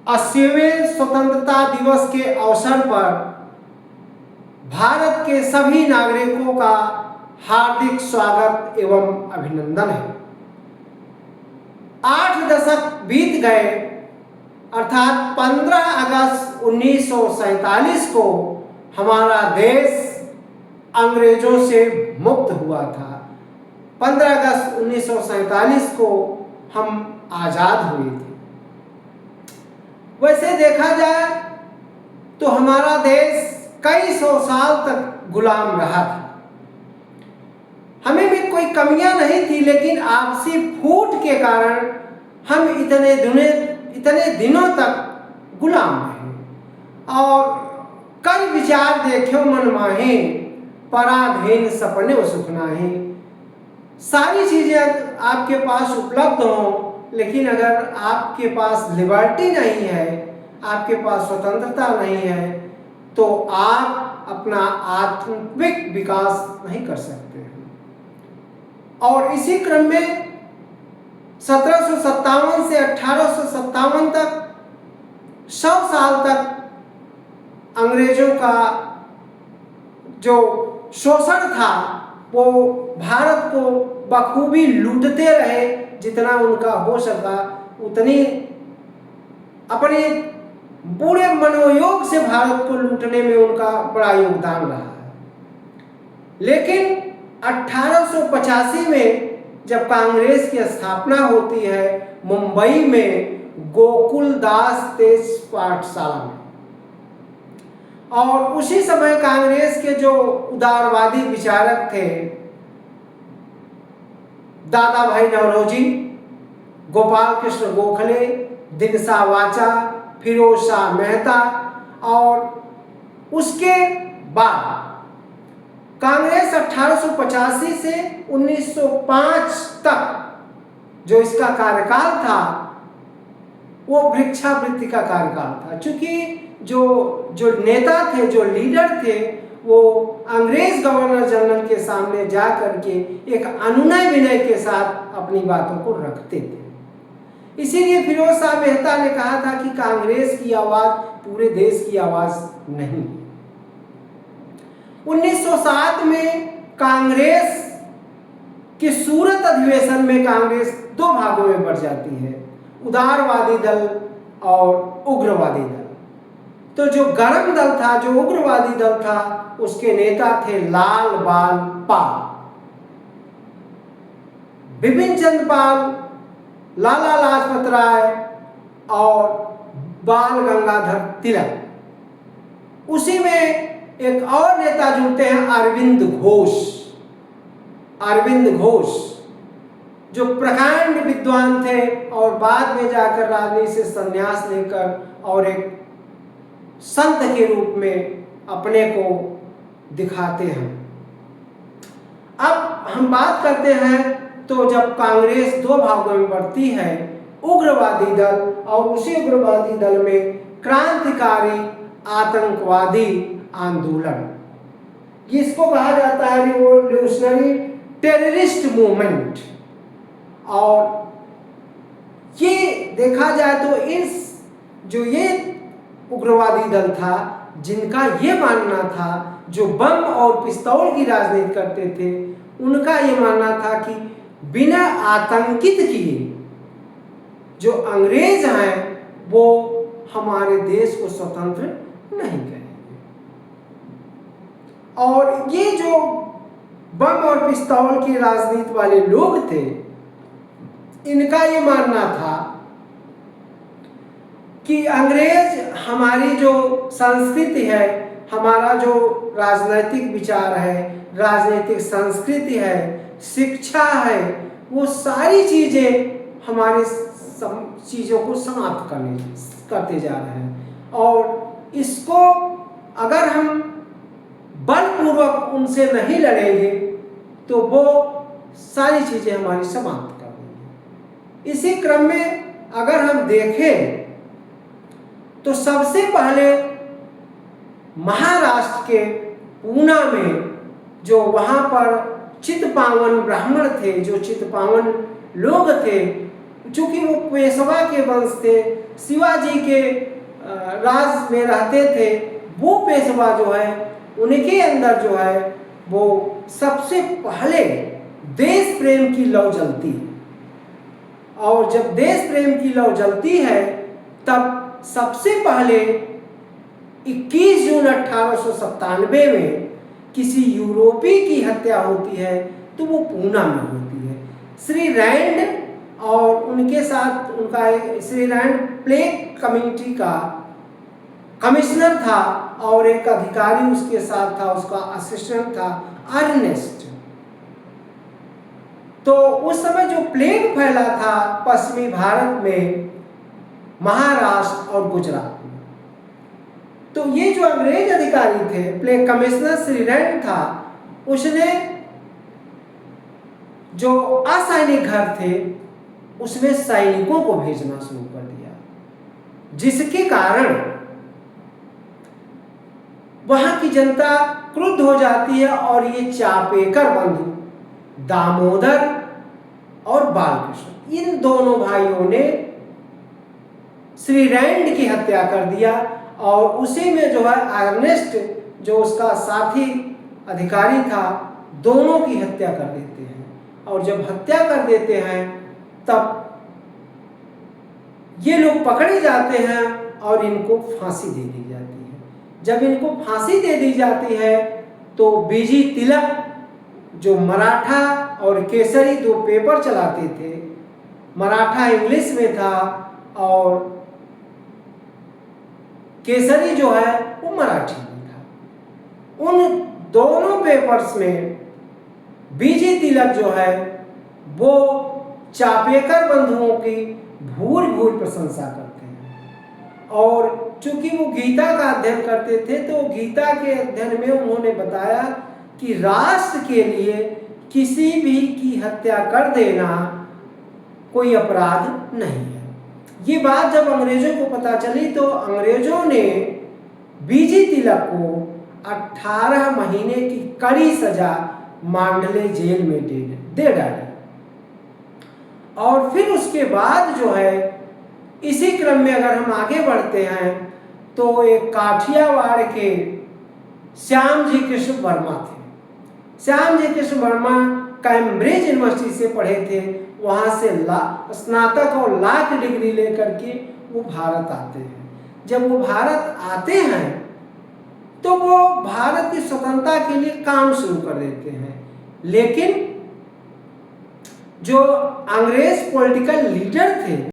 80वें स्वतंत्रता दिवस के अवसर पर भारत के सभी नागरिकों का हार्दिक स्वागत एवं अभिनंदन है। 8 दशक बीत गए, अर्थात 15 अगस्त 1947 को हमारा देश अंग्रेजों से मुक्त हुआ था। 15 अगस्त 1947 को हम आज़ाद हुए थे। वैसे देखा जाए तो हमारा देश कई सौ साल तक गुलाम रहा था। हमें भी कोई कमियां नहीं थी, लेकिन आपसी फूट के कारण हम इतने दिनों तक गुलाम रहे और कई विचार देखे मन माहे, पराधीन सपने सुख नाहि। सारी चीजें आपके पास उपलब्ध हों, लेकिन अगर आपके पास लिबर्टी नहीं है, आपके पास स्वतंत्रता नहीं है, तो आप अपना आत्मिक विकास नहीं कर सकते हैं। और इसी क्रम में 1757 से 1857 तक 100 साल तक अंग्रेजों का जो शोषण था वो भारत को बखूबी लूटते रहे। जितना उनका हो सका उतनी अपने पूरे मनोयोग से भारत को लूटने में उनका बड़ा योगदान रहा है। लेकिन 1885 में जब कांग्रेस की स्थापना होती है मुंबई में गोकुल दास तेज पाठशाला में, और उसी समय कांग्रेस के जो उदारवादी विचारक थे दादा भाई नौरोजी, गोपाल कृष्ण गोखले, दिनसा वाचा, फिरोज शाह मेहता, और उसके बाद कांग्रेस 1885 से 1905 तक जो इसका कार्यकाल था वो भिक्षावृत्ति का कार्यकाल था। चूंकि जो नेता थे, जो लीडर थे, वो अंग्रेज गवर्नर जनरल के सामने जा करके एक अनुनय विनय के साथ अपनी बातों को रखते थे। इसीलिए फिरोज शाह मेहता ने कहा था कि कांग्रेस की आवाज पूरे देश की आवाज नहीं। 1907 में कांग्रेस के सूरत अधिवेशन में कांग्रेस दो भागों में बढ़ जाती है, उदारवादी दल और उग्रवादी दल। तो जो गरम दल था, जो उग्रवादी दल था, उसके नेता थे लाल बाल पाल, बिपिन चंद्र पाल, लाला लाजपत राय और बाल गंगाधर तिलक। उसी में एक और नेता जुड़ते हैं अरविंद घोष। अरविंद घोष जो प्रकांड विद्वान थे और बाद में जाकर राजनीति से संन्यास लेकर और एक संत के रूप में अपने को दिखाते हैं। अब हम बात करते हैं तो जब कांग्रेस दो भागों में बढ़ती है, उग्रवादी दल और उसी उग्रवादी दल में क्रांतिकारी आतंकवादी आंदोलन, जिसको कहा जाता है रिवॉल्यूशनरी टेररिस्ट मूवमेंट। और ये देखा जाए तो ये उग्रवादी दल था जिनका ये मानना था, जो बम और पिस्तौल की राजनीति करते थे, उनका ये मानना था कि बिना आतंकित किए जो अंग्रेज हैं वो हमारे देश को स्वतंत्र नहीं करेंगे। और ये जो बम और पिस्तौल की राजनीति वाले लोग थे, इनका ये मानना था कि अंग्रेज हमारी जो संस्कृति है, हमारा जो राजनैतिक विचार है, राजनीतिक संस्कृति है, शिक्षा है, वो सारी चीजें हमारे चीजों को समाप्त करते जा रहे हैं। और इसको अगर हम बलपूर्वक उनसे नहीं लड़ेंगे तो वो सारी चीजें हमारी समाप्त कर देंगे। इसी क्रम में अगर हम देखें तो सबसे पहले महाराष्ट्र के पूना में जो वहाँ पर चित्पावन ब्राह्मण थे, जो चित्पावन लोग थे, चूंकि वो पेशवा के वंश थे, शिवाजी के राज में रहते थे, वो पेशवा जो है उनके अंदर जो है वो सबसे पहले देश प्रेम की लौ जलती है। और जब देश प्रेम की लौ जलती है तब सबसे पहले 21 जून 1897 में किसी यूरोपी की हत्या होती है, तो वो पूना में होती है। श्री रैंड और उनके साथ उनका श्री रैंड प्लेग कम्युनिटी का कमिश्नर था और एक अधिकारी उसके साथ था, उसका असिस्टेंट था अर्नेस्ट। तो उस समय जो प्लेग फैला था पश्चिमी भारत में, महाराष्ट्र और गुजरात में, तो ये जो अंग्रेज अधिकारी थे, प्लेग कमिश्नर श्री रैंड था, उसने जो असैनिक घर थे उसमें सैनिकों को भेजना शुरू कर दिया, जिसके कारण वहां की जनता क्रुद्ध हो जाती है और ये चापेकर बंधु दामोदर और बालकृष्ण, इन दोनों भाइयों ने श्री रैंड की हत्या कर दिया और उसी में जो है अर्नेस्ट जो उसका साथी अधिकारी था, दोनों की हत्या कर देते हैं। और जब हत्या कर देते हैं तब ये लोग पकड़े जाते हैं और इनको फांसी दे दी जाती है। जब इनको फांसी दे दी जाती है तो बीजी तिलक जो मराठा और केसरी दो पेपर चलाते थे, मराठा इंग्लिश में था और केसरी जो है वो मराठी में था, उन दोनों पेपर्स में बीजी तिलक जो है वो चापेकर बंधुओं की भूरी भूरी प्रशंसा करते हैं। और चूंकि वो गीता का अध्ययन करते थे तो गीता के अध्ययन में उन्होंने बताया कि राष्ट्र के लिए किसी भी की हत्या कर देना कोई अपराध नहीं है। ये बात जब अंग्रेजों को पता चली तो अंग्रेजों ने बीजी तिलक को 18 महीने की कड़ी सजा मांडले जेल में दे डाली। और फिर उसके बाद जो है इसी क्रम में अगर हम आगे बढ़ते हैं तो एक काठियावाड़ के श्याम जी कृष्ण वर्मा थे। श्याम जी कृष्ण वर्मा कैम्ब्रिज यूनिवर्सिटी से पढ़े थे, वहाँ से स्नातक और लॉ की डिग्री लेकर के वो भारत आते हैं। जब वो भारत आते हैं तो वो भारत की स्वतंत्रता के लिए काम शुरू कर देते हैं, लेकिन जो अंग्रेज पॉलिटिकल लीडर थे